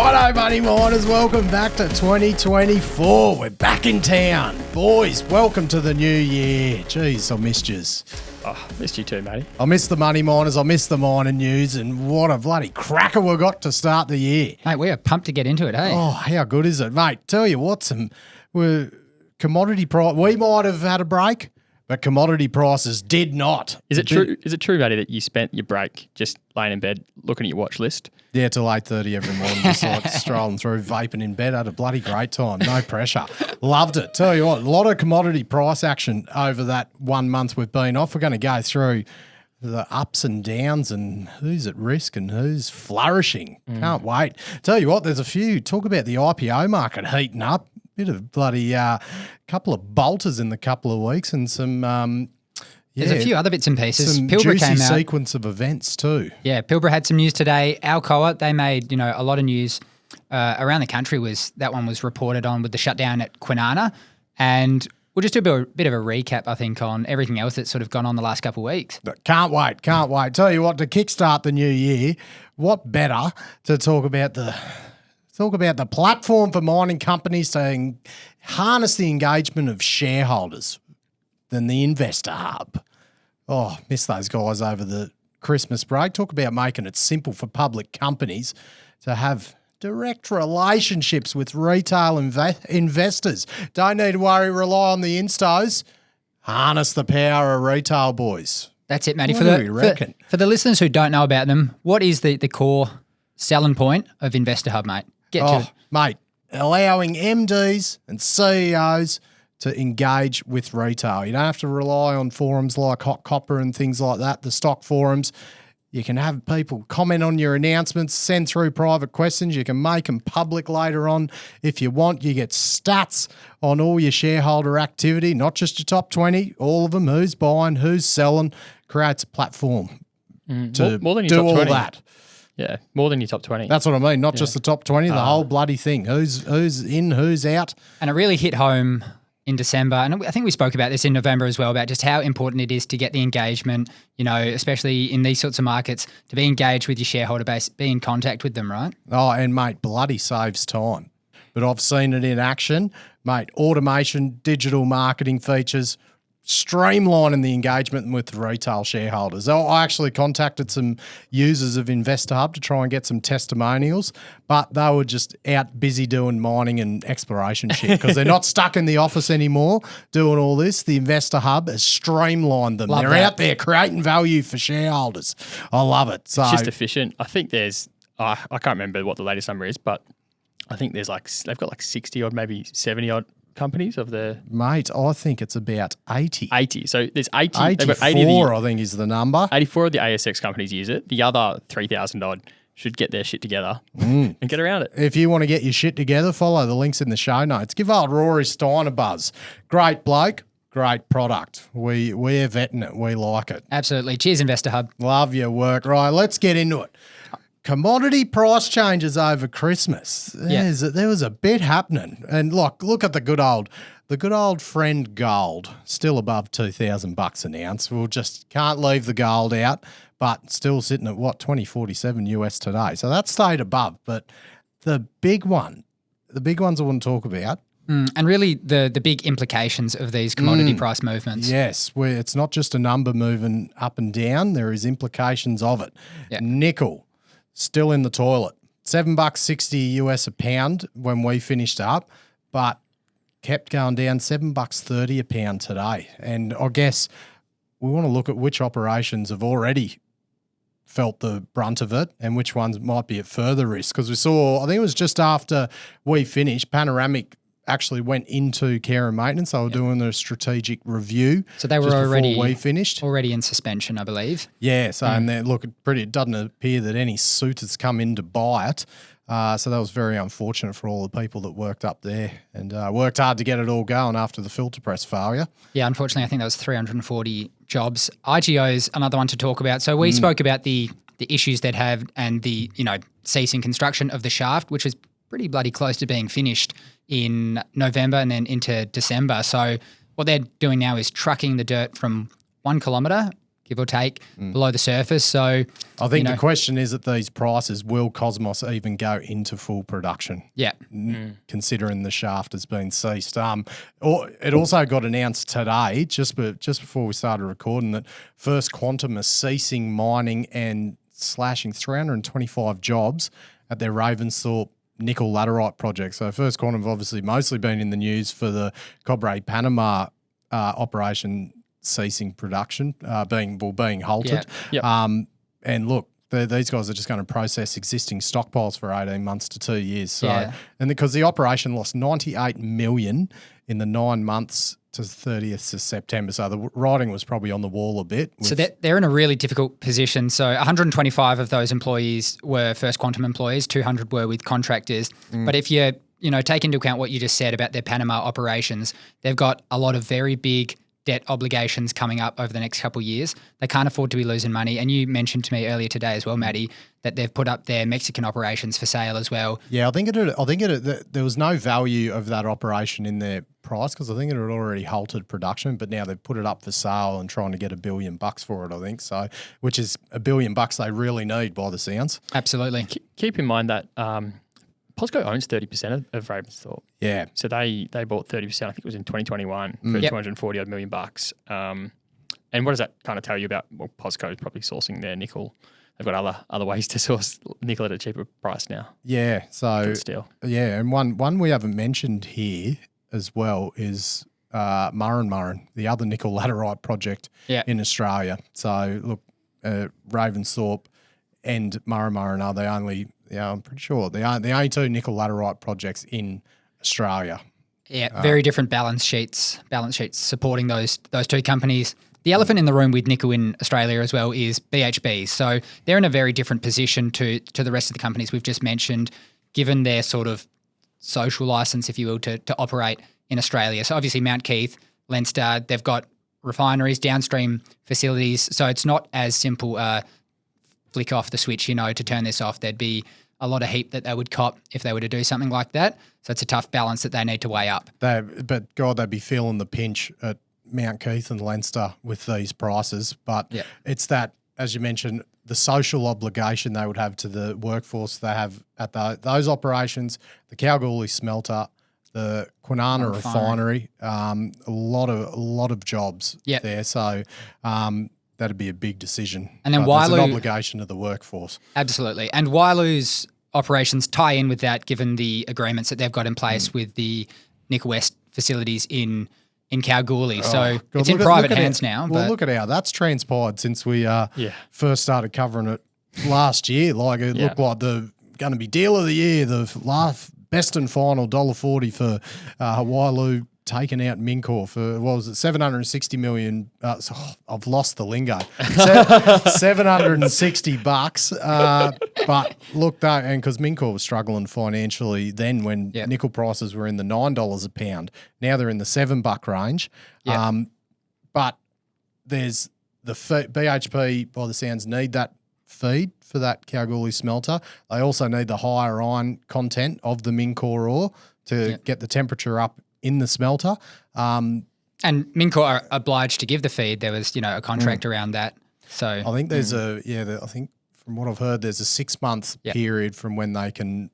Righto, money miners, welcome back to 2024. We're back in town. Boys, welcome to the new year. Jeez, I missed yous. Oh, missed you too, matey. I missed the money miners, I missed the mining news, and what a bloody cracker we got to start the year. Mate, we are pumped to get into it, hey? Oh, how good is it? Mate, tell you what, commodity price, we might have had a break, but commodity prices did not. Is it true, matey, that you spent your break just laying in bed looking at your watch list? Yeah, till 8:30 every morning, just like strolling through, vaping in bed. Had a bloody great time, no pressure. Loved it. Tell you what, a lot of commodity price action over that 1 month we've been off. We're going to go through the ups and downs and who's at risk and who's flourishing. Can't wait. Tell you what, there's a few. Talk about the IPO market heating up. Bit of bloody couple of bolters in the couple of weeks and some There's a few other bits and pieces. Some Pilbara juicy came out. sequence of events too. Yeah, Pilbara had some news today. Alcoa, they made a lot of news around the country. That one was reported on with the shutdown at Kwinana, and we'll just do a bit of a recap, I think, on everything else that's sort of gone on the last couple of weeks. Can't wait. Tell you what, to kickstart the new year, what better to talk about the platform for mining companies to harness the engagement of shareholders than the Investor Hub. Oh, miss those guys over the Christmas break. Talk about making it simple for public companies to have direct relationships with retail investors. Don't need to worry, rely on the instos. Harness the power of retail, boys. That's it, Matty. What do you reckon? For the listeners who don't know about them, what is the core selling point of Investor Hub, mate? Get to it. Mate, allowing MDs and CEOs to engage with retail. You don't have to rely on forums like Hot Copper and things like that, the stock forums. You can have people comment on your announcements, send through private questions. You can make them public later on if you want. You get stats on all your shareholder activity, not just your top 20, all of them, who's buying, who's selling. Creates a platform to more than your do top all 20. that. Yeah, more than your top 20. That's what I mean, not just the top 20, the whole bloody thing. Who's in, who's out. And it really hit home in December, and I think we spoke about this in November as well, about just how important it is to get the engagement, especially in these sorts of markets, to be engaged with your shareholder base, be in contact with them, right? Oh, and mate, bloody saves time. But I've seen it in action. Mate, automation, digital marketing features, streamlining the engagement with retail shareholders. I actually contacted some users of Investor Hub to try and get some testimonials, but they were just out busy doing mining and exploration shit because they're not stuck in the office anymore doing all this. The Investor Hub has streamlined them. They're out there creating value for shareholders. I love it. So It's just efficient. I think there's, I can't remember what the latest number is, but I think there's they've got 60 odd, maybe 70 odd companies of the... Mate, I think it's about 80. 80. So there's 80. 84, they've got 80 I think, is the number. 84 of the ASX companies use it. The other 3,000 odd should get their shit together and get around it. If you want to get your shit together, follow the links in the show notes. Give old Rory Stein a buzz. Great bloke, great product. We're vetting it. We like it. Absolutely. Cheers, Investor Hub. Love your work. Right, let's get into it. Commodity price changes over Christmas. There was a bit happening. And look at the good old friend gold, still above $2,000 an ounce. We'll just can't leave the gold out, but still sitting at $20.47 US today. So that stayed above. But the big ones I want to talk about. And really the big implications of these commodity price movements. Yes, where it's not just a number moving up and down. There is implications of it. Yeah. Nickel. Still in the toilet. $7.60 US a pound when we finished up, but kept going down $7.30 a pound today. And I guess we want to look at which operations have already felt the brunt of it and which ones might be at further risk. Because we saw, I think it was just after we finished, Panoramic actually went into care and maintenance. They were doing a strategic review. So they were already in suspension, I believe. Yeah, so and it doesn't appear that any suitors come in to buy it. So that was very unfortunate for all the people that worked up there and worked hard to get it all going after the filter press failure. Yeah, unfortunately, I think that was 340 jobs. IGO's another one to talk about. So we spoke about the issues that have and the ceasing construction of the shaft, which was pretty bloody close to being finished in November and then into December. So what they're doing now is trucking the dirt from 1 kilometre give or take, below the surface. So I think the question is at these prices, will Cosmos even go into full production? Yeah. Considering the shaft has been ceased. It also got announced today, just before we started recording, that First Quantum is ceasing mining and slashing 325 jobs at their Ravensthorpe nickel laterite project. So First Quantum have obviously mostly been in the news for the Cobre Panama operation ceasing production, being halted. Yeah. Yep. And look, these guys are just going to process existing stockpiles for 18 months to 2 years. So, and because the operation lost 98 million in the 9 months to 30th of September. So the writing was probably on the wall a bit. So they're in a really difficult position. So 125 of those employees were First Quantum employees, 200 were with contractors. But if you take into account what you just said about their Panama operations, they've got a lot of very big debt obligations coming up over the next couple of years. They can't afford to be losing money. And you mentioned to me earlier today as well, Maddie, that they've put up their Mexican operations for sale as well. Yeah, I think there was no value of that operation in their price because I think it had already halted production, but now they've put it up for sale and trying to get $1 billion for it, I think. So, which is $1 billion they really need by the sounds. Absolutely. Keep in mind that POSCO owns 30% of Ravensthorpe. Yeah. So they bought 30%, I think it was in 2021, for $240 million. And what does that kind of tell you about, well, POSCO is probably sourcing their nickel. They've got other ways to source nickel at a cheaper price now. Yeah. So still. Yeah, and one we haven't mentioned here as well is Murrin, the other nickel laterite project in Australia. So look, Ravensthorpe and Murrin are the only, I'm pretty sure the only two nickel laterite projects in Australia. Yeah, very different balance sheets supporting those two companies. The elephant in the room with nickel in Australia as well is BHP. So they're in a very different position to the rest of the companies we've just mentioned, given their sort of social license, if you will, to operate in Australia. So obviously Mount Keith, Leinster, they've got refineries, downstream facilities. So it's not as simple flick off the switch, to turn this off. There'd be a lot of heat that they would cop if they were to do something like that. So it's a tough balance that they need to weigh up. But God, they'd be feeling the pinch at Mount Keith and Leinster with these prices. But it's that, as you mentioned, the social obligation they would have to the workforce they have at those operations, the Kalgoorlie smelter, the Kwinana refinery, a lot of jobs there. So that'd be a big decision. And then there's an obligation to the workforce. Absolutely. And Wailu's operations tie in with that, given the agreements that they've got in place with the Nickel West facilities in Kalgoorlie. So it's in private hands now. Well, look at how that's transpired since we first started covering it last year. Like it looked like the going to be deal of the year, the last best and final $1.40 for Wailu taking out Mincor for, what was it, 760 million. I've lost the lingo. $760. But look, and because Mincor was struggling financially then when nickel prices were in the $9 a pound. Now they're in the $7 range. But there's the BHP, by the sounds, need that feed for that Kalgoorlie smelter. They also need the higher iron content of the Mincor ore to get the temperature up in the smelter. And Mincor are obliged to give the feed. There was, a contract around that. So I think there's I think from what I've heard, there's a 6-month period from when they can,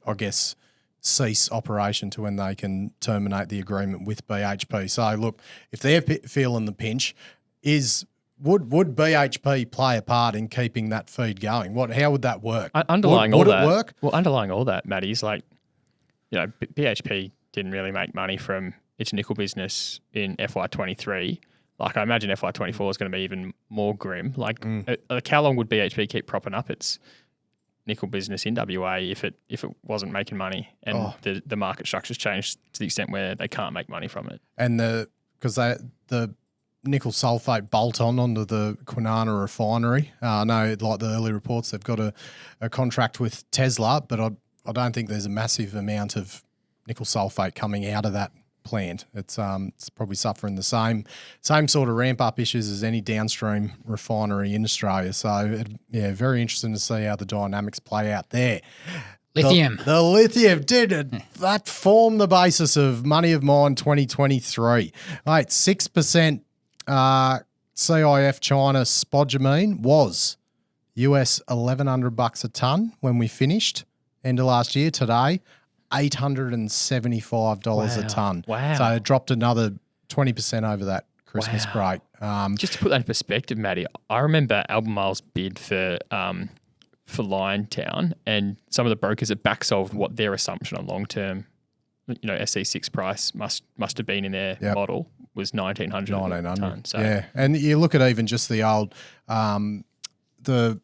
I guess, cease operation to when they can terminate the agreement with BHP. So look, if they're feeling the pinch, would BHP play a part in keeping that feed going? How would that work? Underlying would all it that, work? Well, underlying all that, Matty's like, BHP didn't really make money from its nickel business in FY23. Like I imagine FY24 is going to be even more grim. Like how long would BHP keep propping up its nickel business in WA if it wasn't making money and the market structure's changed to the extent where they can't make money from it? And because the nickel sulfate bolt onto the Kwinana refinery. I know, like the early reports, they've got a contract with Tesla, but I don't think there's a massive amount of nickel sulfate coming out of that plant. It's probably suffering the same sort of ramp up issues as any downstream refinery in Australia. So very interesting to see how the dynamics play out there. Lithium. The lithium that formed the basis of Money of Mine 2023. Right, 6% CIF China spodumene was US $1,100 a tonne when we finished end of last year. Today, $875 a tonne. Wow. So it dropped another 20% over that Christmas break. Just to put that in perspective, Matty, I remember Albemarle's bid for Liontown, and some of the brokers had backsolved what their assumption on long-term, SC6 price must have been in their model was 1,900 a tonne. So. Yeah, and you look at even just the old the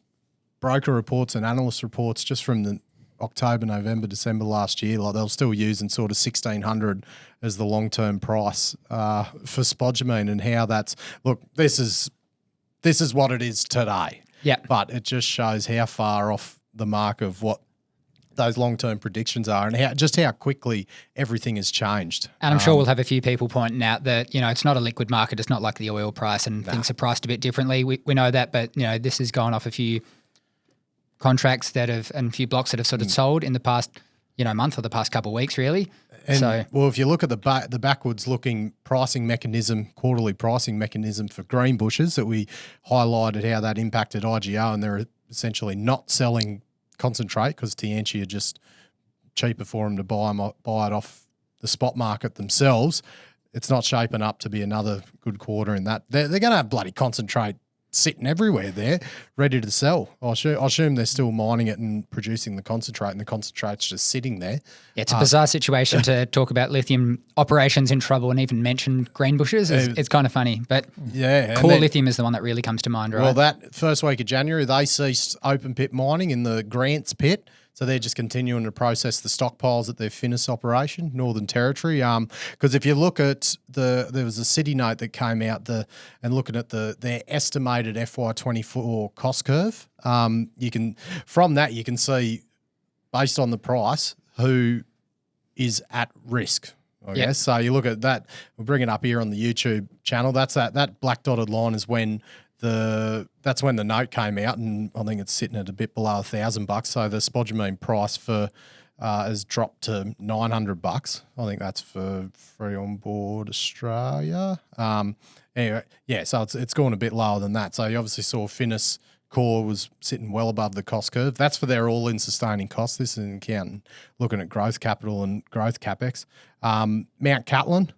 broker reports and analyst reports just from the October, November, December last year, like they were still using sort of 1,600 as the long-term price for spodumene, and how that's this is what it is today. Yeah, but it just shows how far off the mark of what those long-term predictions are, and how quickly everything has changed. And I'm sure we'll have a few people pointing out that, it's not a liquid market. It's not like the oil price, and things are priced a bit differently. We know that, but, this has gone off a few contracts and a few blocks that have sort of sold in the past, month or the past couple of weeks, really. And if you look at the backwards-looking pricing mechanism, quarterly pricing mechanism for green bushes that we highlighted how that impacted IGO, and they're essentially not selling concentrate because Tianqi are just cheaper for them to buy it off the spot market themselves. It's not shaping up to be another good quarter in that. They're going to have bloody concentrate sitting everywhere there, ready to sell. I assume they're still mining it and producing the concentrate, and the concentrate's just sitting there. Yeah, it's a bizarre situation to talk about lithium operations in trouble and even mention green bushes. It's kind of funny, but core lithium is the one that really comes to mind, right? Well, that first week of January, they ceased open pit mining in the Grants pit. So they're just continuing to process the stockpiles at their Finniss operation, Northern Territory. Because if you look at there was a city note that came out and looking at their estimated FY24 cost curve, from that you can see, based on the price, who is at risk. I guess. So you look at that. We'll bring it up here on the YouTube channel. That's that black dotted line is when that's when the note came out, and I think it's sitting at a bit below $1,000. So the spodumene price has dropped to $900. I think that's for free on board Australia. Anyway, so it's gone a bit lower than that. So you obviously saw Finniss core was sitting well above the cost curve. That's for their all-in sustaining costs. This is an accountant looking at growth capital and growth capex. Mount Catlin,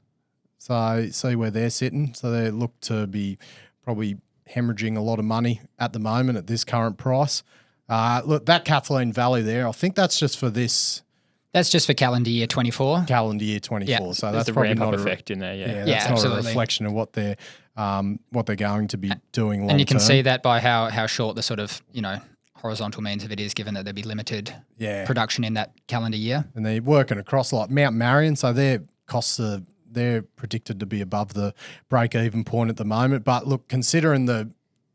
so see where they're sitting. So they look to be probably hemorrhaging a lot of money at the moment at this current price. Look, that Kathleen Valley there, I think that's just for this. That's just for calendar year 24. Calendar year 24. Yeah. So there's that's the probably ramp-up not effect in there, that's not absolutely. a reflection of what they're going to be doing long term. And you can see that by how short the sort of, horizontal means of it is, given that there'd be limited production in that calendar year. And they're working across like Mount Marion, so their costs they're predicted to be above the break-even point at the moment. But look, considering the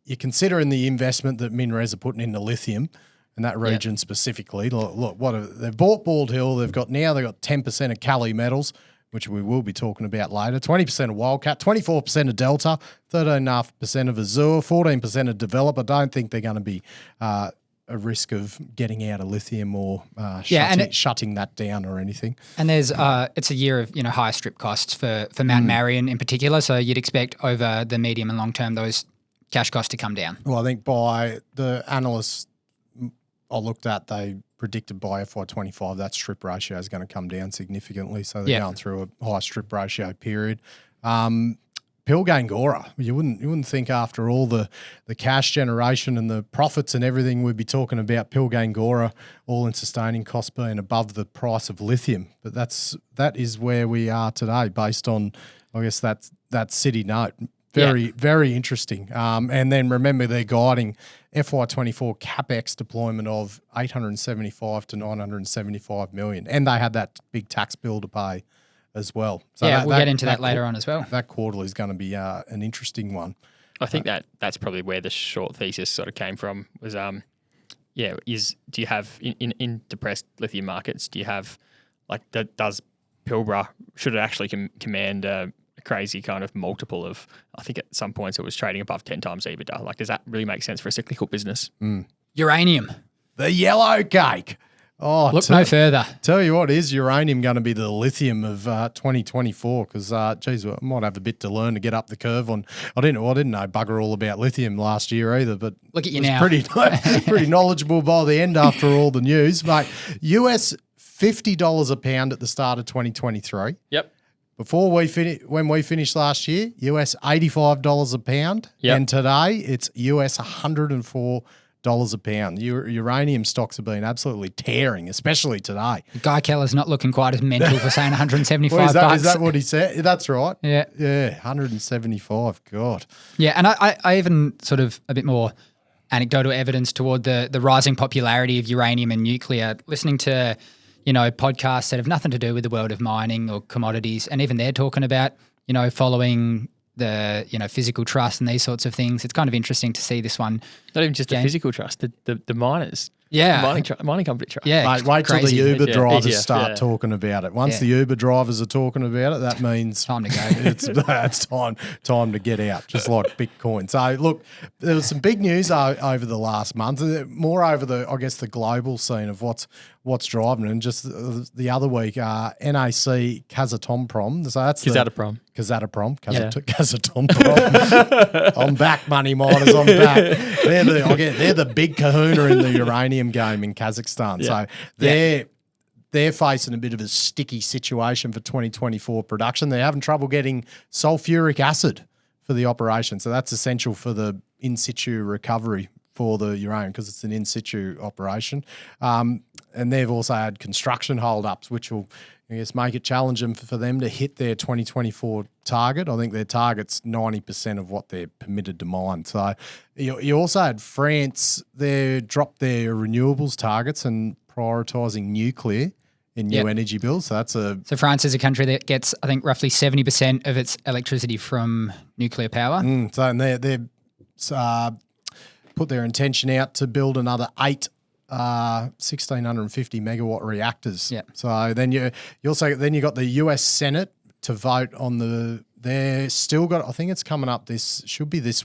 investment that MinRes are putting into lithium in that region specifically, look they've bought Bald Hill. They've got 10% of Cali Metals, which we will be talking about later. 20% of Wildcat, 24% of Delta, 13.5% of Azure, 14% of Develop. I don't think they're going to be a risk of getting out of lithium or shutting that down or anything. And there's it's a year of higher strip costs for Mount Marion in particular. So you'd expect over the medium and long term those cash costs to come down. Well, I think by the analysts I looked at, they predicted by FY25 that strip ratio is going to come down significantly. So they're going through a high strip ratio period. Pilbara, you wouldn't think after all the cash generation and the profits and everything we'd be talking about Pilbara all-in sustaining costs being above the price of lithium. But that is where we are today based on, I guess, that city note. Very interesting. And then remember they're guiding FY24 CapEx deployment of 875 to 975 million. And they had that big tax bill to pay as well. So we'll get into that later on as well. That quarterly is going to be an interesting one. I think that's probably where the short thesis sort of came from was, do you have, in depressed lithium markets, do you have, does Pilbara, should it actually command a crazy kind of multiple of, I think at some points it was trading above 10 times EBITDA. Does that really make sense for a cyclical business? Uranium. The yellow cake. Oh, Look no further. Tell you what, is uranium going to be the lithium of 2024? Because, geez, I might have a bit to learn to get up the curve on. I didn't know bugger all about lithium last year either, but Look at you was now. pretty knowledgeable by the end after all the news, mate. US $50 a pound at the start of 2023. Yep. Before when we finished last year, US $85 a pound, and today it's US $104 a pound. Uranium stocks have been absolutely tearing, especially today. Guy Keller's not looking quite as mental for saying 175 Well, bucks. is that what he said? That's right. Yeah. Yeah, 175. God. Yeah, and I even sort of a bit more anecdotal evidence toward the rising popularity of uranium and nuclear, listening to, podcasts that have nothing to do with the world of mining or commodities, and even they're talking about, following the, physical trust and these sorts of things. It's kind of interesting to see this one. Not even just the physical trust, the miners. Yeah. The mining company trust. Yeah. Mate, wait till the crazy. Uber drivers ETF, start talking about it. Once the Uber drivers are talking about it, that means Time to go. It's time to get out, just like Bitcoin. So, look, there was some big news over the last month, more over the global scene of what's driving it. And just the other week, NAC Kazatomprom. So that's Kazatomprom. Kazatomprom. I'm back, money miners. I'm back. They're the big kahuna in the uranium game in Kazakhstan. Yeah. So they're facing a bit of a sticky situation for 2024 production. They're having trouble getting sulfuric acid for the operation. So that's essential for the in situ recovery for the uranium because it's an in situ operation. And they've also had construction holdups, which will, make it challenging for them to hit their 2024 target. I think their target's 90% of what they're permitted to mine. So you also had France, they dropped their renewables targets and prioritising nuclear in new energy bills. So So France is a country that gets, I think, roughly 70% of its electricity from nuclear power. and they've put their intention out to build another 8 1,650 megawatt reactors. Yeah. So then you got the US Senate to vote on they're still got, I think it's coming up this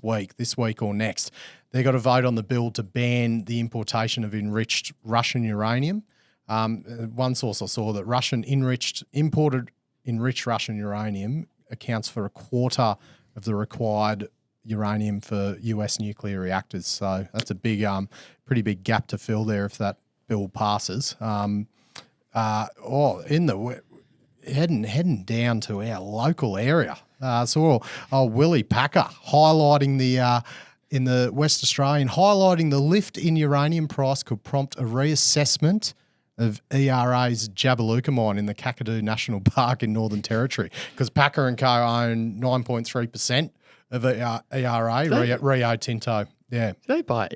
week or next. They got to vote on the bill to ban the importation of enriched Russian uranium. One source I saw that imported enriched Russian uranium accounts for a quarter of the required uranium for US nuclear reactors. So that's a big, pretty big gap to fill there if that bill passes. Heading down to our local area. Willie Packer highlighting in the West Australian, highlighting the lift in uranium price could prompt a reassessment of ERA's Jabiluka mine in the Kakadu National Park in Northern Territory, because Packer and Co own 9.3% of ERA, Rio Tinto. Yeah. Did they buy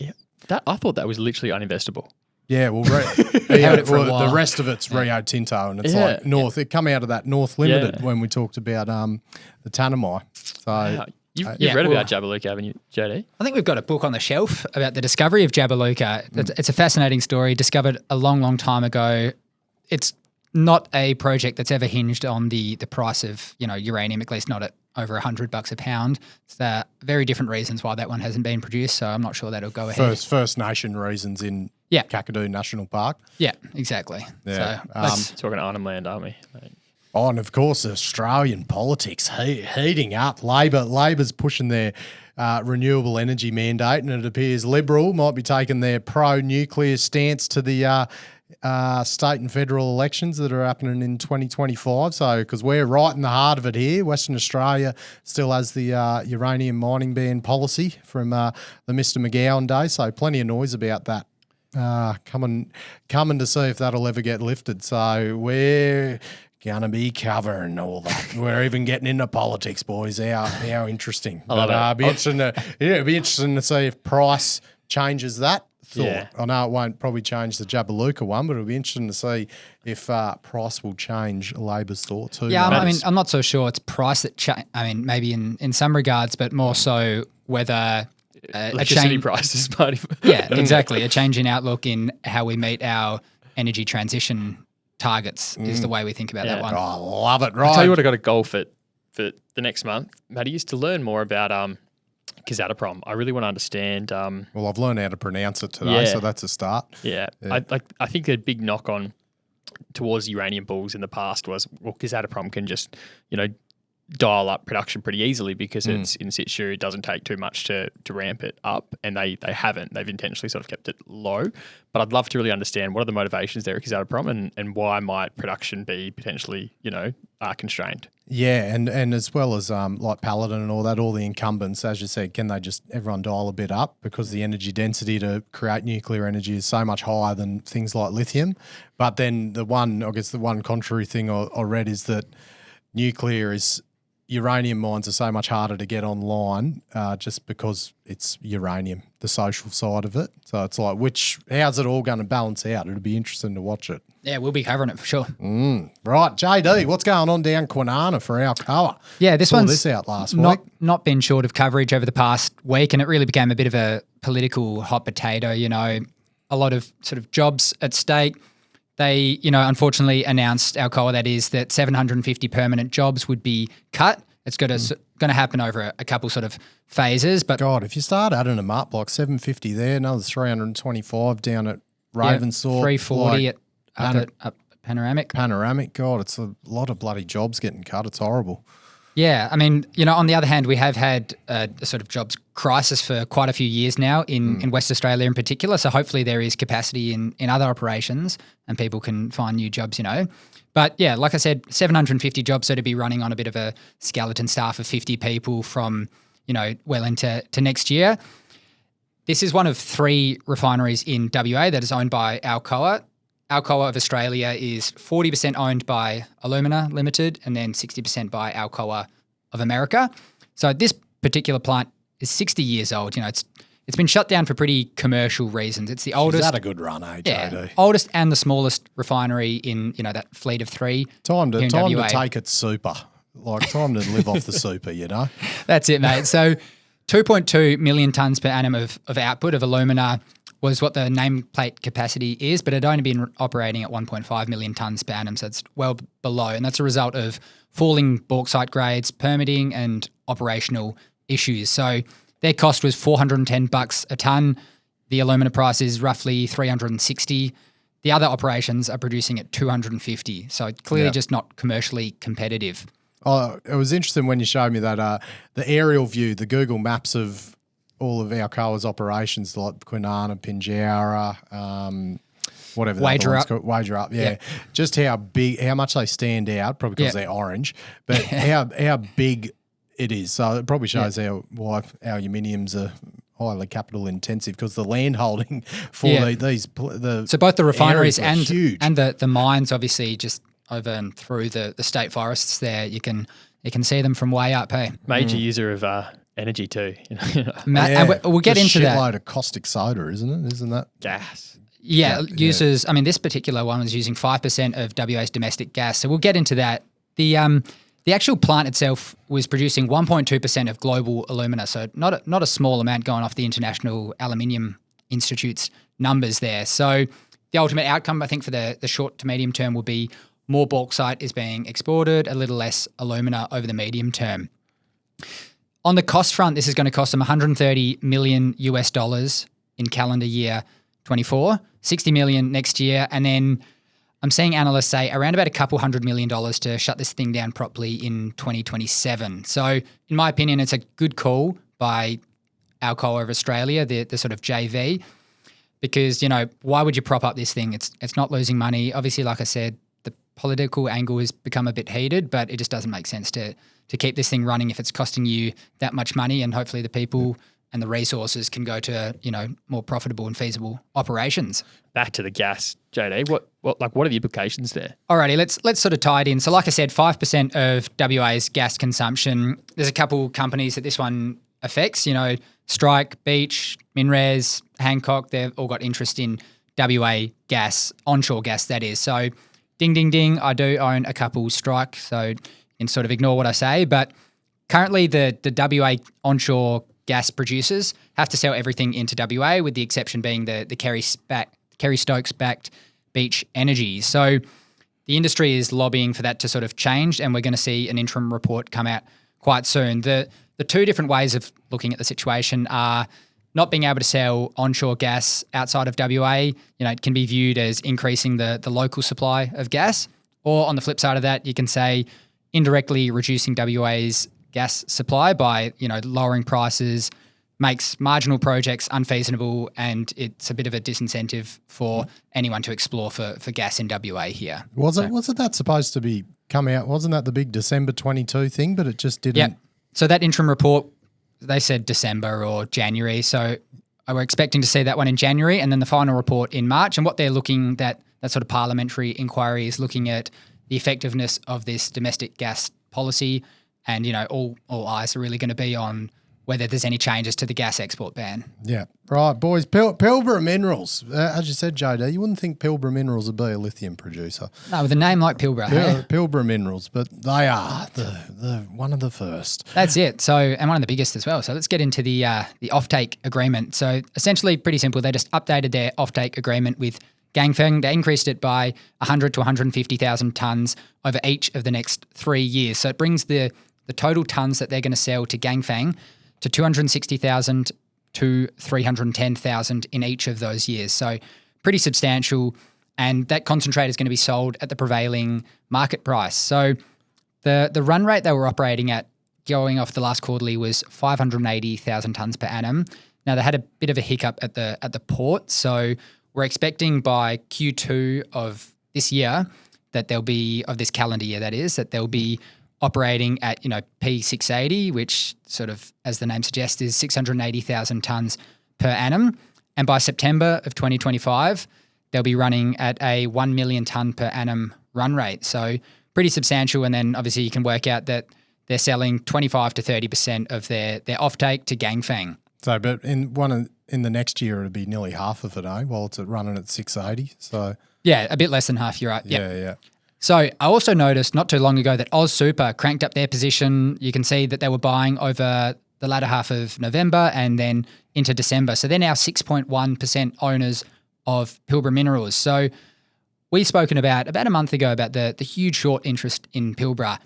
that? I thought that was literally uninvestable. Yeah, well, the rest of it's Rio Tinto, and it's like North. It come out of that North Limited when we talked about the Tanami. So you've read about Jabiluka, haven't you, JD? I think we've got a book on the shelf about the discovery of Jabiluka. It's a fascinating story, discovered a long, long time ago. It's not a project that's ever hinged on the price of uranium, at least not at over $100 a pound. It's very different reasons why that one hasn't been produced, so I'm not sure that'll go ahead. First Nation reasons in Kakadu National Park. Yeah, exactly. Yeah. So talking Arnhem Land, aren't we? Oh, and of course, Australian politics heating up. Labor's pushing their renewable energy mandate, and it appears Liberal might be taking their pro-nuclear stance to the state and federal elections that are happening in 2025. So, because we're right in the heart of it here, Western Australia still has the uranium mining ban policy from the Mr. McGowan days. So, plenty of noise about that. Coming to see if that'll ever get lifted. So, we're gonna be covering all that. We're even getting into politics, boys. How interesting! I love it. It'd be interesting to see if price changes that thought. Yeah. I know it won't probably change the Jabiluka one, but it'll be interesting to see if price will change Labor's thoughts. Yeah, I mean, I'm not so sure it's price that maybe in some regards, but more so whether electricity prices. Yeah, exactly. A change in outlook in how we meet our energy transition targets is the way we think about that one. Oh, I love it. Right. I'll tell you what, I got a goal for the next month, Matty, is to learn more about Kazatomprom. I really want to understand. Well, I've learned how to pronounce it today, Yeah. so that's a start. Yeah. I think the big knock on towards uranium bulls in the past was, well, Kazatomprom can just, dial up production pretty easily because it's in situ. It doesn't take too much to ramp it up, and they haven't. They've intentionally sort of kept it low. But I'd love to really understand what are the motivations there at Kazatomprom and why might production be potentially, constrained. Yeah, and as well as like Paladin and all that, all the incumbents, as you said, can they just everyone dial a bit up because the energy density to create nuclear energy is so much higher than things like lithium. But then the one contrary thing I read is that uranium mines are so much harder to get online just because it's uranium, the social side of it. So it's like, how's it all going to balance out? It'll be interesting to watch it. Yeah, we'll be covering it for sure. Right, JD, what's going on down Kwinana for Alcoa? Yeah, this one's out last week. Not been short of coverage over the past week, and it really became a bit of a political hot potato, a lot of sort of jobs at stake. They, unfortunately announced, Alcoa that is, that 750 permanent jobs would be cut. It's going to happen over a couple sort of phases. But God, if you start adding them up, like 750 there, another 325 down at Ravensthorpe. 340 at Panoramic. Panoramic, God, it's a lot of bloody jobs getting cut. It's horrible. Yeah, I mean, on the other hand, we have had a sort of jobs crisis for quite a few years now in West Australia in particular. So hopefully there is capacity in other operations and people can find new jobs, But yeah, like I said, 750 jobs, so to be running on a bit of a skeleton staff of 50 people from, well into next year. This is one of 3 refineries in WA that is owned by Alcoa. Alcoa of Australia is 40% owned by Alumina Limited and then 60% by Alcoa of America. So this particular plant is 60 years old. It's been shut down for pretty commercial reasons. It's the oldest. Is that a good run, JD? Yeah, oldest and the smallest refinery in that fleet of 3. Time to WA. take it super. Like time to live off the super, That's it, mate. So 2.2 million tonnes per annum of output of alumina was what the nameplate capacity is, but it had only been operating at 1.5 million tonnes per annum, so it's well below. And that's a result of falling bauxite grades, permitting and operational issues. So their cost was $410 a tonne. The alumina price is roughly $360. The other operations are producing at $250. So clearly just not commercially competitive. Oh, it was interesting when you showed me that the aerial view, the Google Maps of all of Alcoa's operations, like Kwinana, Pinjarra, whatever. Wager Up, yeah. Just how much they stand out, probably because they're orange, but how big it is. So it probably shows why aluminiums are highly capital intensive because the land holding for so both the refineries and huge. And the mines, obviously, just over and through the state forests there, you can see them from way up. Hey, major user of energy too. And we'll get into that. A shitload of caustic soda, isn't it? Isn't that gas? Yeah, uses. I mean, this particular one was using 5% of WA's domestic gas. So we'll get into that. The actual plant itself was producing 1.2% of global alumina, so not a small amount going off the International Aluminium Institute's numbers there. So the ultimate outcome, I think, for the short to medium term will be more bauxite is being exported, a little less alumina over the medium term. On the cost front, this is going to cost them $130 million in calendar year 24, $60 million next year, and then I'm seeing analysts say around about $200 million to shut this thing down properly in 2027. So, in my opinion, it's a good call by Alcoa of Australia, the sort of JV, because why would you prop up this thing? It's not losing money. Obviously, like I said, the political angle has become a bit heated, but it just doesn't make sense to keep this thing running if it's costing you that much money, and hopefully the people and the resources can go to more profitable and feasible operations. Back to the gas, JD. What are the implications there? Alrighty, let's sort of tie it in. So, like I said, 5% of WA's gas consumption. There's a couple companies that this one affects. Strike, Beach, Minres, Hancock. They've all got interest in WA gas, onshore gas. That is. So, ding, ding, ding. I do own a couple Strike. So, you can sort of ignore what I say. But currently, the WA onshore gas producers have to sell everything into WA, with the exception being the Kerry Stokes-backed Beach Energy. So the industry is lobbying for that to sort of change, and we're going to see an interim report come out quite soon. The two different ways of looking at the situation are not being able to sell onshore gas outside of WA, it can be viewed as increasing the local supply of gas. Or on the flip side of that, you can say indirectly reducing WA's gas supply by, lowering prices, makes marginal projects unfeasible, and it's a bit of a disincentive for anyone to explore for gas in WA here. Wasn't that supposed to be come out? Wasn't that the big December 22 thing? But it just didn't. Yeah. So that interim report, they said December or January. So we're expecting to see that one in January, and then the final report in March. And what they're looking at, that sort of parliamentary inquiry, is looking at the effectiveness of this domestic gas policy. And, all eyes are really going to be on whether there's any changes to the gas export ban. Yeah. Right, boys. Pilbara Minerals. As you said, JD, you wouldn't think Pilbara Minerals would be a lithium producer. No, with a name like Pilbara. Hey? Pilbara Minerals, but they are the one of the first. That's it. So, and one of the biggest as well. So let's get into the offtake agreement. So essentially pretty simple. They just updated their offtake agreement with Ganfeng. They increased it by 100 to 150,000 tonnes over each of the next 3 years. So it brings the total tonnes that they're going to sell to Ganfeng to 260,000 to 310,000 in each of those years. So pretty substantial, and that concentrate is going to be sold at the prevailing market price. So the run rate they were operating at going off the last quarterly was 580,000 tonnes per annum. Now they had a bit of a hiccup at the port, so we're expecting by Q2 of this year that there'll be, of this calendar year that is, that there'll be operating at, P680, which sort of, as the name suggests, is 680,000 tonnes per annum. And by September of 2025, they'll be running at a 1 million tonne per annum run rate. So pretty substantial. And then obviously you can work out that they're selling 25 to 30% of their offtake to Ganfeng. So, but in the next year, it'll be nearly half of it, while it's running at 680. So yeah, a bit less than half, you're right. Yeah. So I also noticed not too long ago that AusSuper cranked up their position. You can see that they were buying over the latter half of November and then into December. So they're now 6.1% owners of Pilbara Minerals. So we've spoken about a month ago about the huge short interest in Pilbara.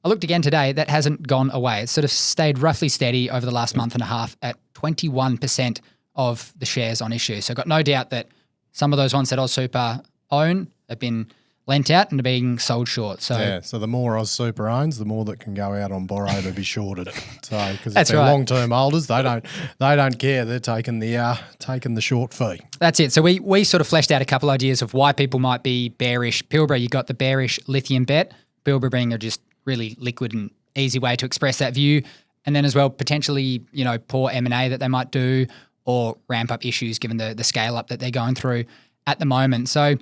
I looked again today, that hasn't gone away. It's sort of stayed roughly steady over the last month and a half at 21% of the shares on issue. So I've got no doubt that some of those ones that AusSuper own have been lent out and are being sold short. So so the more AusSuper owns, the more that can go out on borrow to be shorted. So because That's they're right. long-term holders, they don't care. They're taking the short fee. that's it. So we sort of fleshed out a couple ideas of why people might be bearish. Pilbara, you got the bearish lithium bet. Pilbara being a just really liquid and easy way to express that view. And then as well, potentially, poor M&A that they might do or ramp up issues given the scale up that they're going through at the moment. So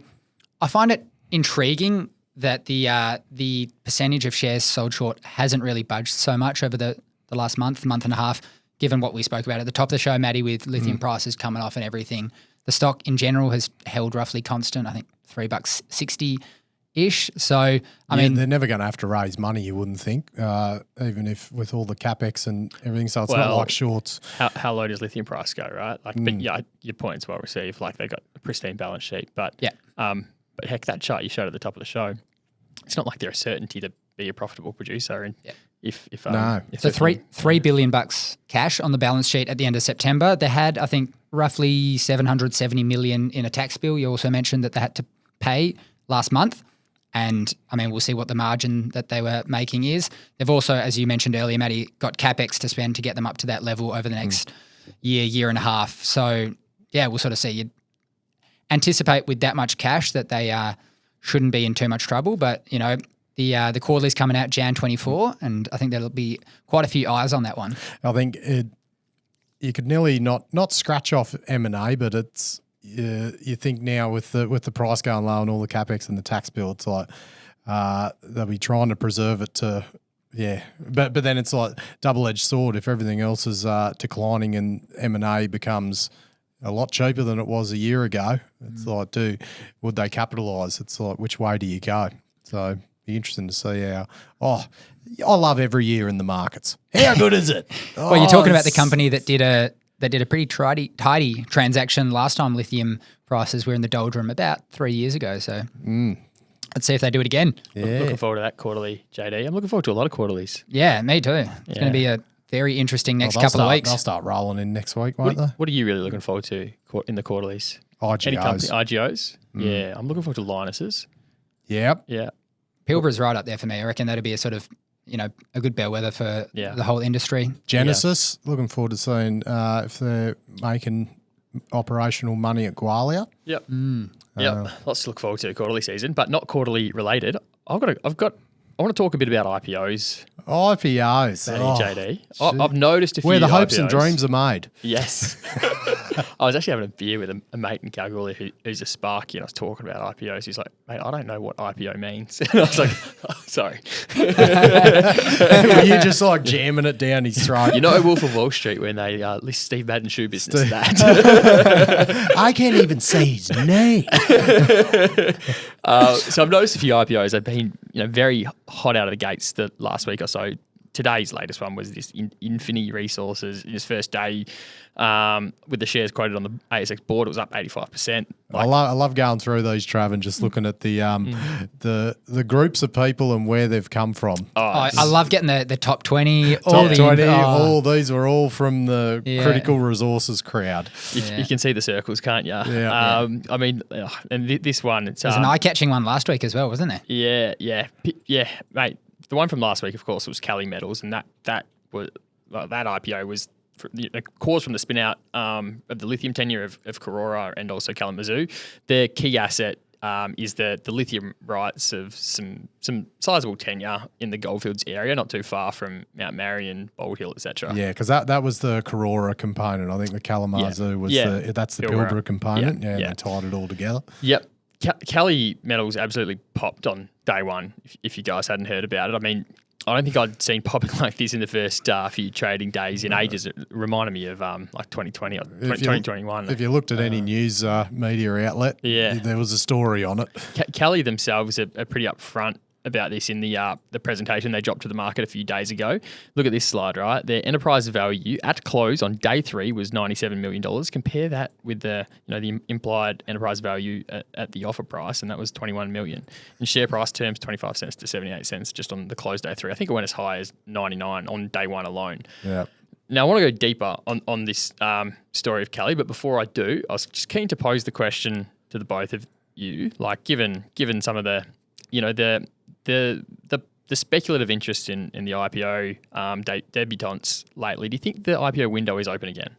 I find it intriguing that the percentage of shares sold short hasn't really budged so much over the last month and a half, given what we spoke about at the top of the show, Maddie, with lithium prices coming off and everything. The stock in general has held roughly constant, I think $3.60-ish. So, I mean, they're never going to have to raise money, you wouldn't think, even if with all the capex and everything. So it's not like shorts. How low does lithium price go, right? But yeah, your point's well received. Like they've got a pristine balance sheet, but but heck, that chart you showed at the top of the show, it's not like they're a certainty to be a profitable producer. And if so $3 billion cash on the balance sheet at the end of September. They had, I think, roughly $770 million in a tax bill. You also mentioned that they had to pay last month. And I mean, we'll see what the margin that they were making is. They've also, as you mentioned earlier, Matty, got capex to spend to get them up to that level over the next year and a half. So yeah, we'll sort of see. You'd anticipate with that much cash that they shouldn't be in too much trouble. But the quarterly's coming out Jan 24, and I think there'll be quite a few eyes on that one. I think you could nearly not scratch off M&A, but it's. You think now with the price going low and all the capex and the tax bill, it's like they'll be trying to preserve it to but then it's like double-edged sword. If everything else is declining and M&A becomes a lot cheaper than it was a year ago, it's like, would they capitalise? It's like, which way do you go? So be interesting to see how. I love every year in the markets. How good is it? Well, you're talking about the company that did a pretty tidy transaction last time lithium prices were in the doldrum about 3 years ago. So Let's see if they do it again. Yeah. Looking forward to that quarterly, JD. I'm looking forward to a lot of quarterlies. Yeah, me too. It's going to be a very interesting next couple of weeks. They'll start rolling in next week, won't they? What are you really looking forward to in the quarterlies? IGOs. Any company, IGOs? Yeah, I'm looking forward to Linus's. Yep. Yeah. Pilbara's right up there for me. I reckon that'd be a sort of, a good bellwether for the whole industry. Genesis, looking forward to seeing if they're making operational money at Gwalia. Yep. Yep. Lots to look forward to quarterly season, but not quarterly related. I want to talk a bit about IPOs. IPOs. JD. I've noticed a few where the hopes IPOs. and dreams are made. Yes. I was actually having a beer with a mate in Kalgoorlie who's a Sparky, and I was talking about IPOs. He's like, mate, I don't know what IPO means. And I was like, oh, sorry. Were you just like jamming it down his throat? You know Wolf of Wall Street when they list Steve Madden's shoe business that. I can't even say his name. So I've noticed a few IPOs. They've been very hot out of the gates the last week or so. Today's latest one was this Infinity Resources. In its first day, with the shares quoted on the ASIC board, it was up 85%. I love going through these, Trav, and just looking at the groups of people and where they've come from. I love getting the top 20. Top 20, all these were all from the critical resources crowd. You can see the circles, can't you? Yeah. I mean, and this one, it's There's an eye-catching one last week as well, wasn't there? Yeah, mate. The one from last week, of course, was Cali Metals, and that IPO was caused from the spin out of the lithium tenure of Karora and also Kalamazoo. Their key asset is the lithium rights of some sizable tenure in the Goldfields area, not too far from Mount Marion, Bald Hill, etc. Yeah, because that was the Karora component. I think the Kalamazoo was that's the Pilbara component. Yeah, they tied it all together. Yep. Cali Metals absolutely popped on day one, if you guys hadn't heard about it. I mean, I don't think I'd seen popping like this in the first few trading days in ages. It reminded me of like 2020 or 2021. If you looked at any news media outlet, there was a story on it. Cali themselves are pretty upfront about this in the presentation they dropped to the market a few days ago. Look at this slide, right? Their enterprise value at close on day 3 was $97 million. Compare that with the implied enterprise value at the offer price, and that was $21 million. In share price terms, 25 cents to 78 cents just on the close day 3. I think it went as high as 99 on day 1 alone. Yeah. Now, I want to go deeper on this story of Cali, but before I do, I was just keen to pose the question to the both of you, like given some of the the speculative interest in the IPO debutantes lately, do you think the IPO window is open again?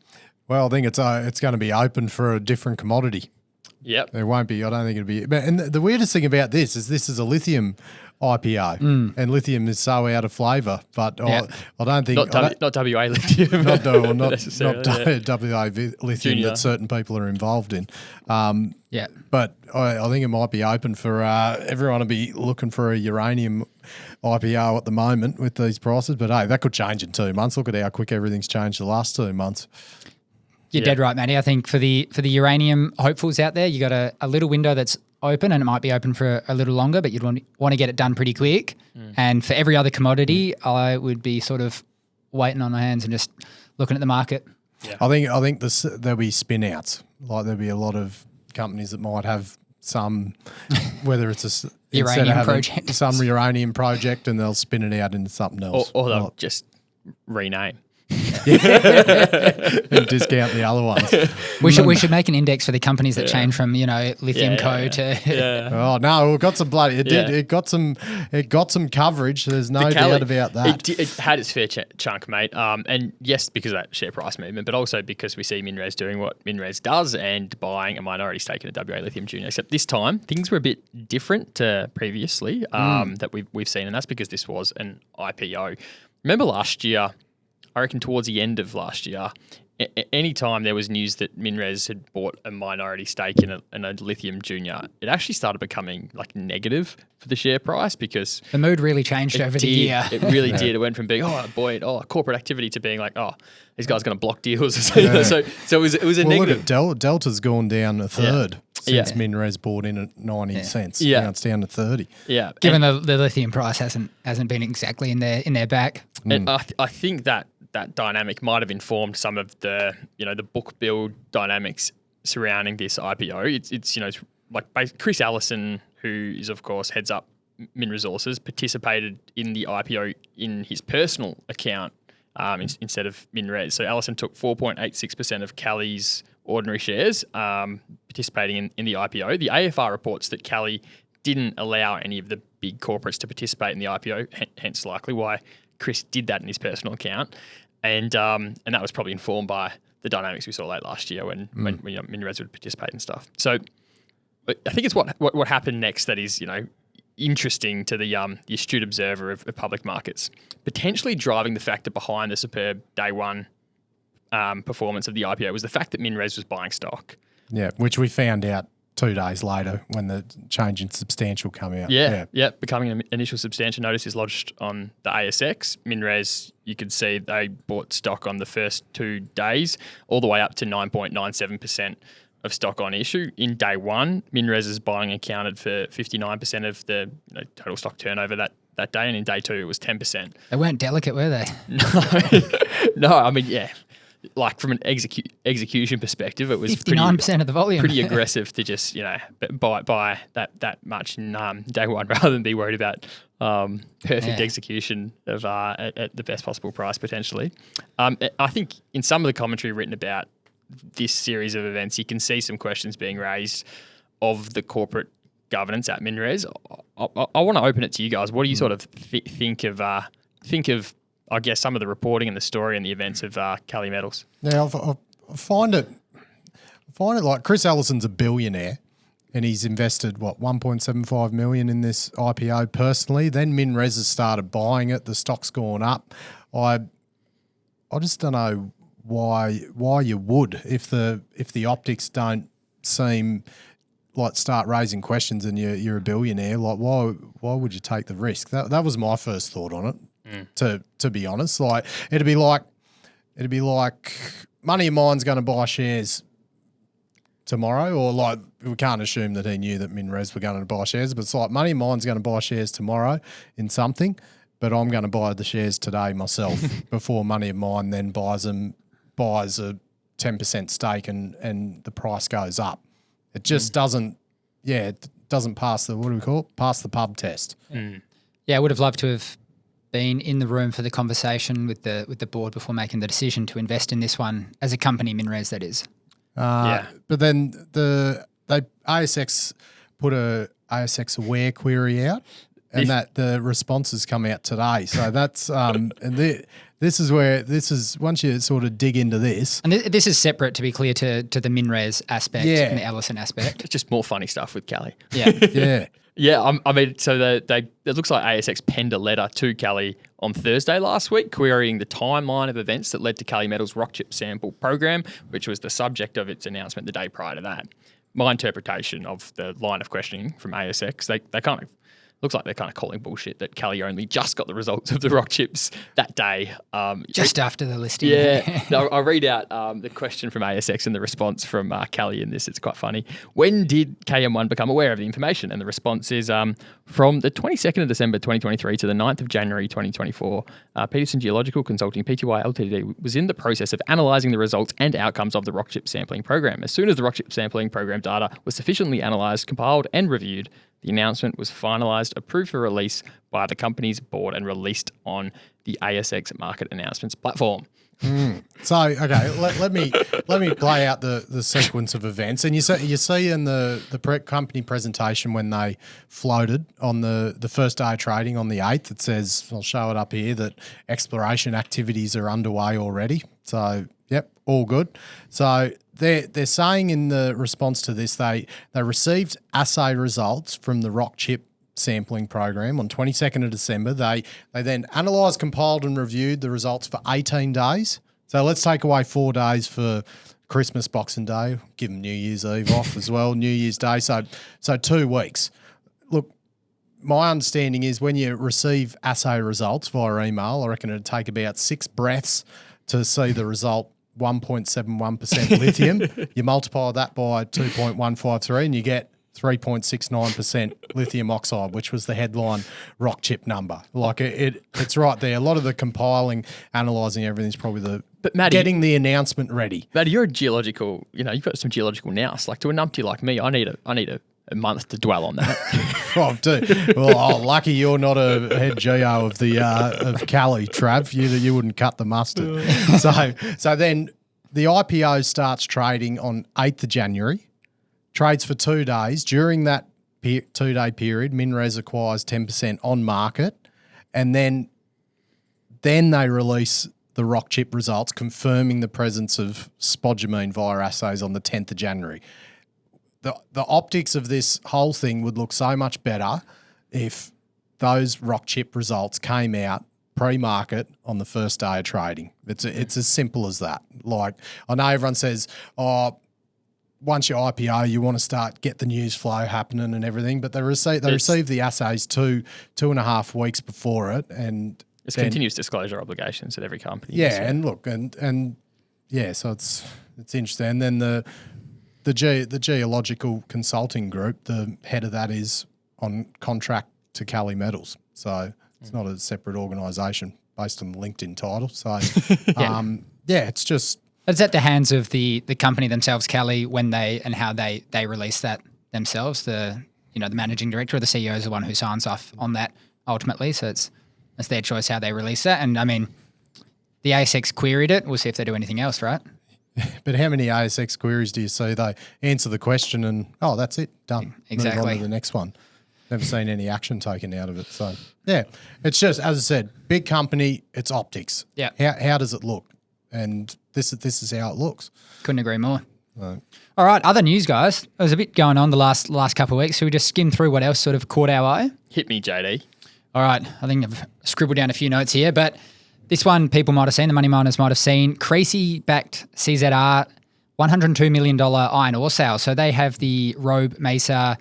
Well, I think it's going to be open for a different commodity. Yep. There won't be. I don't think it'll be. And the weirdest thing about this is a lithium IPO, and lithium is so out of flavour. But I don't think not WA lithium, not WA lithium Junior. that certain people are involved in. But I think it might be open for everyone to be looking for a uranium IPO at the moment with these prices. But hey, that could change in 2 months. Look at how quick everything's changed the last 2 months. You're dead right, Matty. I think for the uranium hopefuls out there, you got a little window that's open, and it might be open for a little longer, but you'd want to get it done pretty quick. And for every other commodity, I would be sort of waiting on my hands and just looking at the market. Yeah. I think there'll be spin outs. Like there'll be a lot of companies that might have some, whether it's uranium project, some uranium project, and they'll spin it out into something else, or they'll just rename. And discount the other ones. We should make an index for the companies that change from Lithium Co to. Oh no, it got some bloody. It got some coverage. There's no doubt about that. It had its fair chunk, mate. And yes, because of that share price movement, but also because we see MinRes doing what MinRes does and buying a minority stake in a WA Lithium Junior. Except this time things were a bit different to previously that we've seen, and that's because this was an IPO. Remember last year? I reckon towards the end of last year, any time there was news that MinRes had bought a minority stake in a lithium junior, it actually started becoming like negative for the share price because the mood really changed over the year. It really did. It went from being corporate activity to being like, these guys are going to block deals. So it was a negative. Look at Delta's gone down a third. Since MinRes bought in at 90 cents. Yeah. Now it's down to 30. Yeah. Given the lithium price hasn't been exactly in their back. And I think that dynamic might have informed some of the the book build dynamics surrounding this IPO. It's Chris Allison, who is of course heads up Min Resources, participated in the IPO in his personal account instead of MinRes. So Allison took 4.86% of Callie's ordinary shares, participating in the IPO. The AFR reports that Callie didn't allow any of the big corporates to participate in the IPO, hence likely why Chris did that in his personal account, and that was probably informed by the dynamics we saw late last year when MinRes would participate and stuff. So I think it's what happened next that is interesting to the astute observer of public markets, potentially driving the factor behind the superb day one performance of the IPO was the fact that MinRes was buying stock. Yeah, which we found out 2 days later when the change in substantial came out. Yeah. Becoming an initial substantial notice is lodged on the ASX. MinRes, you could see they bought stock on the first 2 days, all the way up to 9.97% of stock on issue. In day one, MinRes's buying accounted for 59% of the total stock turnover that day, and in day two, it was 10%. They weren't delicate, were they? No, I mean, yeah. Like from an execution perspective, it was 59% of the volume. Pretty aggressive to just buy that much in day one rather than be worried about perfect execution of at the best possible price potentially. I think in some of the commentary written about this series of events, you can see some questions being raised of the corporate governance at MinRes. I want to open it to you guys. What do you sort of think of? I guess some of the reporting and the story and the events of Callie Metals. Now, I find it like Chris Allison's a billionaire and he's invested, 1.75 million in this IPO personally. Then MinRes has started buying it. The stock's gone up. I just don't know why you would if the optics don't seem like start raising questions and you're a billionaire. Like why would you take the risk? That was my first thought on it. To be honest, like it'd be like Money of Mine's going to buy shares tomorrow, or like we can't assume that he knew that MinRes were going to buy shares, but it's like Money of Mine's going to buy shares tomorrow in something, but I'm going to buy the shares today myself before Money of Mine then buys a 10% stake and the price goes up. It just doesn't pass the pass the pub test. Yeah, I would have loved to have been in the room for the conversation with the board before making the decision to invest in this one as a company, MinRes, that is. But then the ASX put a ASX aware query out, and that the responses come out today. So that's this is once you sort of dig into this, and this is separate, to be clear, to the MinRes aspect and the Allison aspect. It's just more funny stuff with Callie. Yeah, yeah. Yeah, I mean, so it looks like ASX penned a letter to Callie on Thursday last week querying the timeline of events that led to Callie Metals' rock chip sample program, which was the subject of its announcement the day prior to that. My interpretation of the line of questioning from ASX, they kind of looks like they're kind of calling bullshit that Callie only just got the results of the rock chips that day. Just after the listing. Yeah. No, I'll read out the question from ASX and the response from Callie in this. It's quite funny. When did KM1 become aware of the information? And the response is from the 22nd of December 2023 to the 9th of January 2024, Peterson Geological Consulting Pty Ltd was in the process of analysing the results and outcomes of the rock chip sampling program. As soon as the rock chip sampling program data was sufficiently analysed, compiled and reviewed, the announcement was finalised, approved for release by the company's board and released on the ASX market announcements platform. So, okay, let me play out the sequence of events. And you see in the company presentation when they floated on the first day of trading on the 8th, it says, I'll show it up here, that exploration activities are underway already. So, yep, all good. So they're saying in the response to this, they received assay results from the rock chip sampling program on 22nd of December. They then analysed, compiled and reviewed the results for 18 days. So let's take away 4 days for Christmas, Boxing Day, give them New Year's Eve off as well, New Year's Day. So 2 weeks. Look, my understanding is when you receive assay results via email, I reckon it'd take about 6 breaths to see the result. 1.71% lithium. You multiply that by 2.153 and you get 3.69% lithium oxide, which was the headline rock chip number. Like it's right there. A lot of the compiling, analysing everything is probably but Matty, getting the announcement ready. Matty, you're a geological, you've got some geological nous. Like to a numpty like me, I need a a month to dwell on that. Lucky you're not a head geo of the of Cali, Trav. You wouldn't cut the mustard. So then the IPO starts trading on 8th of January, trades for 2 days. During that 2-day period, MinRes acquires 10% on market, and then they release the rock chip results confirming the presence of spodumene via assays on the 10th of January. The optics of this whole thing would look so much better if those rock chip results came out pre-market on the first day of trading. It's as simple as that. Like, I know everyone says, once you IPO, you want to get the news flow happening and everything, but they receive the assays 2.5 weeks before it, and it's continuous disclosure obligations at every company. Yeah, so. And look, and yeah, so it's interesting. And then the geological consulting group, the head of that is on contract to Cali Metals, so it's not a separate organisation based on the LinkedIn title. So it's just. It's at the hands of the company themselves, Cali, when they release that themselves. The managing director or the CEO is the one who signs off on that ultimately. So it's their choice how they release that. And I mean, the ASX queried it. We'll see if they do anything else, right? But how many ASX queries do you see? They answer the question and that's it, done. Exactly. Move on to the next one. Never seen any action taken out of it. So yeah, it's just, as I said, big company. It's optics. Yeah. How does it look? And this is how it looks. Couldn't agree more. Right. All right, other news, guys. There's a bit going on the last couple of weeks. Should we just skim through what else sort of caught our eye? Hit me, JD. All right, I think I've scribbled down a few notes here, but this one people might have seen, the money miners might have seen. Creasy-backed CZR, $102 million iron ore sale. So they have the Robe Mesa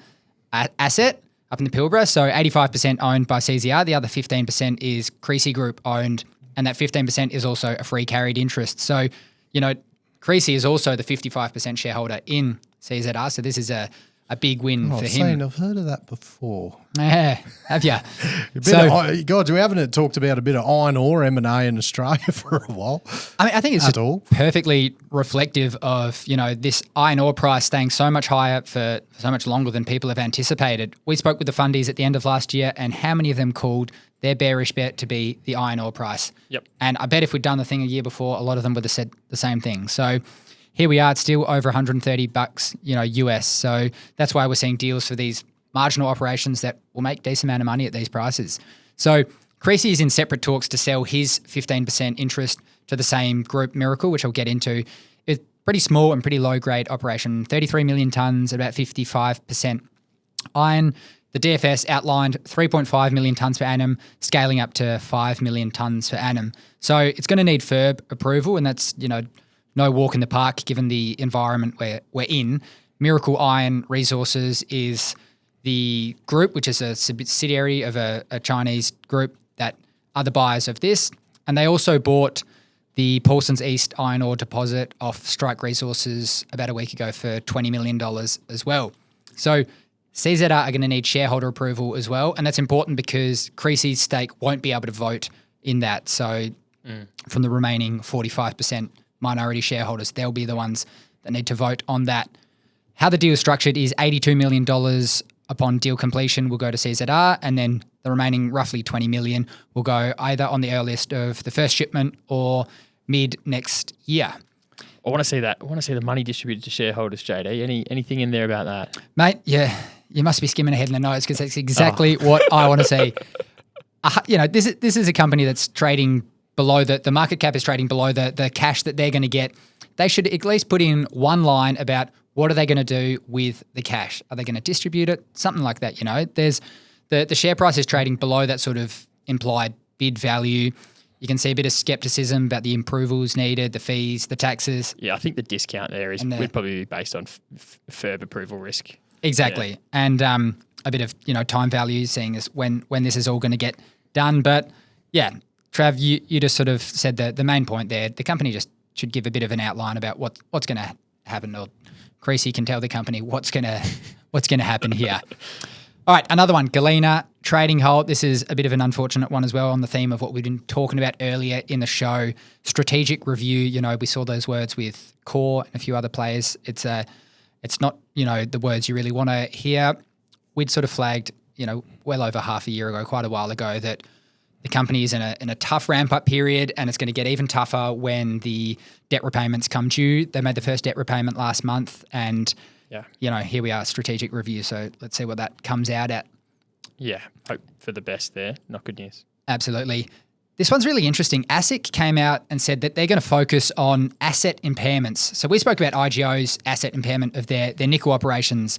asset up in the Pilbara. So 85% owned by CZR. The other 15% is Creasy Group owned, and that 15% is also a free carried interest. So, Creasy is also the 55% shareholder in CZR. So this is a big win for him. I've heard of that before. Yeah, have you? God, we haven't talked about a bit of iron ore M&A in Australia for a while. I think it's perfectly reflective of, this iron ore price staying so much higher for so much longer than people have anticipated. We spoke with the fundies at the end of last year, and how many of them called their bearish bet to be the iron ore price? Yep. And I bet if we'd done the thing a year before, a lot of them would have said the same thing. So here we are, it's still over $130, US. So that's why we're seeing deals for these marginal operations that will make a decent amount of money at these prices. So Creasy is in separate talks to sell his 15% interest to the same group, Miracle, which I'll get into. It's pretty small and pretty low-grade operation, 33 million tonnes, about 55% iron. The DFS outlined 3.5 million tonnes per annum, scaling up to 5 million tonnes per annum. So it's going to need FIRB approval, and that's, no walk in the park given the environment we're in. Miracle Iron Resources is the group, which is a subsidiary of a Chinese group that are the buyers of this. And they also bought the Paulsens East iron ore deposit off Strike Resources about a week ago for $20 million as well. So CZR are going to need shareholder approval as well. And that's important because Creasy's stake won't be able to vote in that. So from the remaining 45% minority shareholders, they'll be the ones that need to vote on that. How the deal is structured is $82 million upon deal completion will go to CZR, and then the remaining roughly $20 million will go either on the earliest of the first shipment or mid next year. I want to see that. I want to see the money distributed to shareholders, JD. Anything in there about that? Mate, yeah, you must be skimming ahead in the notes because that's exactly what I want to see. This is a company that's trading below the market cap is trading below the cash that they're going to get. They should at least put in one line about what are they going to do with the cash. Are they going to distribute it? Something like that, There's the share price is trading below that sort of implied bid value. You can see a bit of skepticism about the approvals needed, the fees, the taxes. Yeah, I think the discount there would probably be based on FIRB approval risk. Exactly. Yeah. And a bit of, time value, seeing as when this is all going to get done. But yeah, Trav, you just sort of said the main point there. The company just should give a bit of an outline about what's going to happen, or Creasy can tell the company what's going to happen here. All right, another one, Galena trading halt. This is a bit of an unfortunate one as well on the theme of what we've been talking about earlier in the show. Strategic review, we saw those words with Core and a few other players. It's it's not, the words you really want to hear. We'd sort of flagged, well over half a year ago, quite a while ago, that the company is in a tough ramp-up period, and it's going to get even tougher when the debt repayments come due. They made the first debt repayment last month, and here we are, strategic review. So let's see what that comes out at. Yeah, hope for the best there. Not good news. Absolutely. This one's really interesting. ASIC came out and said that they're going to focus on asset impairments. So we spoke about IGO's asset impairment of their nickel operations.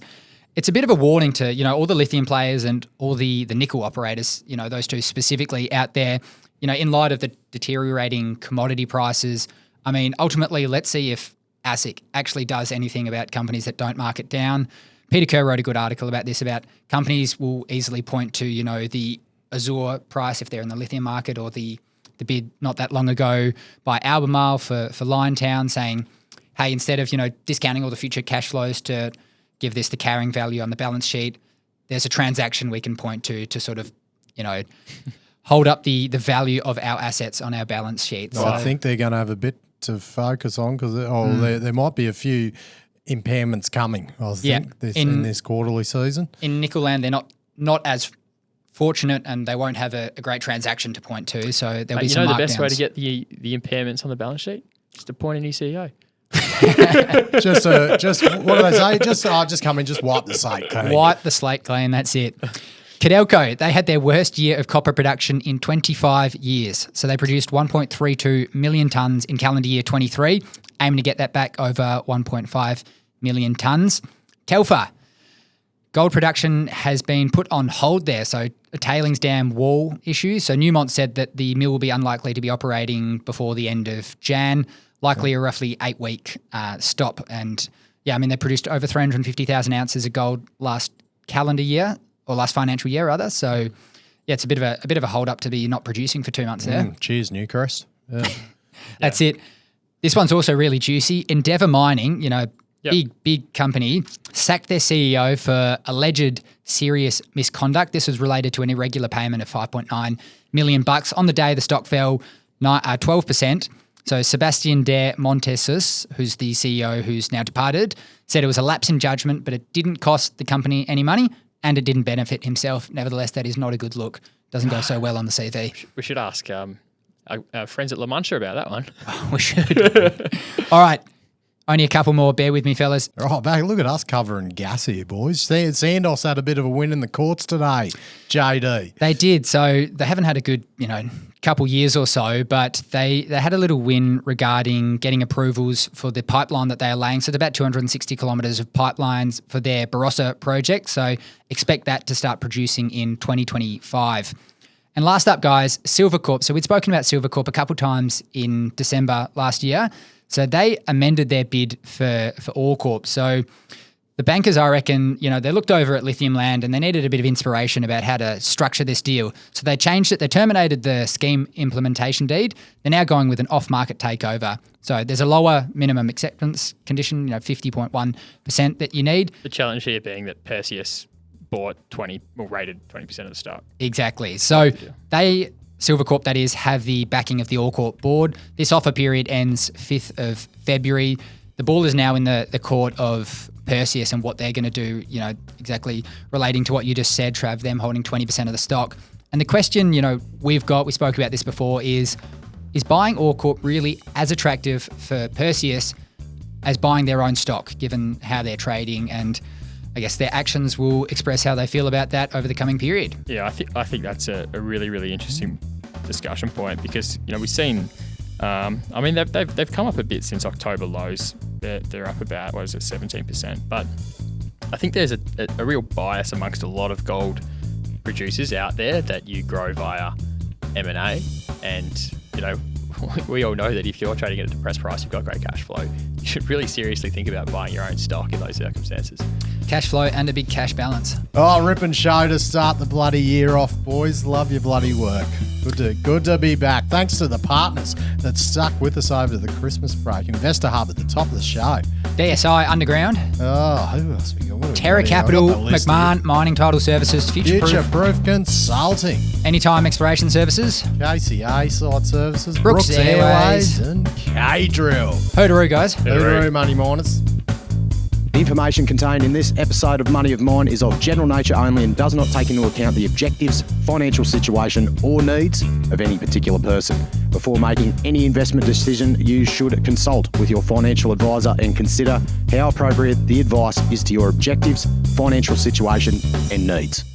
It's a bit of a warning to, all the lithium players and all the nickel operators, those two specifically out there, in light of the deteriorating commodity prices. I mean, ultimately, let's see if ASIC actually does anything about companies that don't mark it down. Peter Kerr wrote a good article about this, about companies will easily point to, the Azure price if they're in the lithium market, or the bid not that long ago by Albemarle for Liontown, saying, hey, instead of, discounting all the future cash flows to give this the carrying value on the balance sheet, there's a transaction we can point to sort of, hold up the value of our assets on our balance sheet. Well, I think they're going to have a bit to focus on because there might be a few impairments coming, I think, in this quarterly season. In nickel land, they're not as fortunate, and they won't have a great transaction to point to. So there'll be some markdowns. The best way to get the impairments on the balance sheet? Just appoint a new CEO. just what do they say? Just come in, just wipe the slate clean. Wipe the slate clean, that's it. Codelco, they had their worst year of copper production in 25 years. So they produced 1.32 million tonnes in calendar year 23, aiming to get that back over 1.5 million tonnes. Telfer, gold production has been put on hold there, so a tailings dam wall issue. So Newmont said that the mill will be unlikely to be operating before the end of Jan, likely a roughly 8-week stop. And they produced over 350,000 ounces of gold last calendar year, or last financial year rather. So it's a bit of a hold up to be not producing for 2 months there. Cheers, Newcrest. Yeah. That's it. This one's also really juicy. Endeavour Mining, big company, sacked their CEO for alleged serious misconduct. This was related to an irregular payment of $5.9 million on the day the stock fell 12%. So Sebastian de Montesus, who's the CEO who's now departed, said it was a lapse in judgment, but it didn't cost the company any money and it didn't benefit himself. Nevertheless, that is not a good look. Doesn't go so well on the CV. We should ask our friends at La Mancha about that one. We should. All right. Only a couple more. Bear with me, fellas. Oh, back, look at us covering gas here, boys. Santos had a bit of a win in the courts today, JD. They did. So they haven't had a good, couple years or so, but they had a little win regarding getting approvals for the pipeline that they are laying. So it's about 260 kilometres of pipelines for their Barossa project. So expect that to start producing in 2025. And last up, guys, SilverCorp. So we'd spoken about SilverCorp a couple times in December last year. So they amended their bid for OreCorp. So the bankers, I reckon, they looked over at Lithium Land and they needed a bit of inspiration about how to structure this deal. So they changed it. They terminated the scheme implementation deed. They're now going with an off-market takeover. So there's a lower minimum acceptance condition, 50.1% that you need. The challenge here being that Perseus rated 20% of the stock. Exactly. So SilverCorp, that is, have the backing of the OreCorp board. This offer period ends 5th of February. The ball is now in the court of Perseus and what they're going to do, exactly relating to what you just said, Trav, them holding 20% of the stock. And the question, we spoke about this before, is buying OreCorp really as attractive for Perseus as buying their own stock, given how they're trading? And I guess their actions will express how they feel about that over the coming period. Yeah, I think that's a really, really interesting discussion point because, we've seen, they've come up a bit since October lows. They're up about, 17%. But I think there's a real bias amongst a lot of gold producers out there that you grow via M&A. And, we all know that if you're trading at a depressed price, you've got great cash flow. You should really seriously think about buying your own stock in those circumstances. Cash flow and a big cash balance. Oh, rip and show to start the bloody year off, boys. Love your bloody work. Good to be back. Thanks to the partners that stuck with us over the Christmas break. Investor Hub at the top of the show. DSI Underground. Oh, who else we got? Terra Capital, McMahon Mining Title Services, Future Proof Consulting, Anytime Exploration Services, KCA Site Services, Brooks Airways, and K-Drill. Hoodaroo, guys. Hoodaroo, Money Miners. The information contained in this episode of Money of Mine is of general nature only and does not take into account the objectives, financial situation or needs of any particular person. Before making any investment decision, you should consult with your financial advisor and consider how appropriate the advice is to your objectives, financial situation and needs.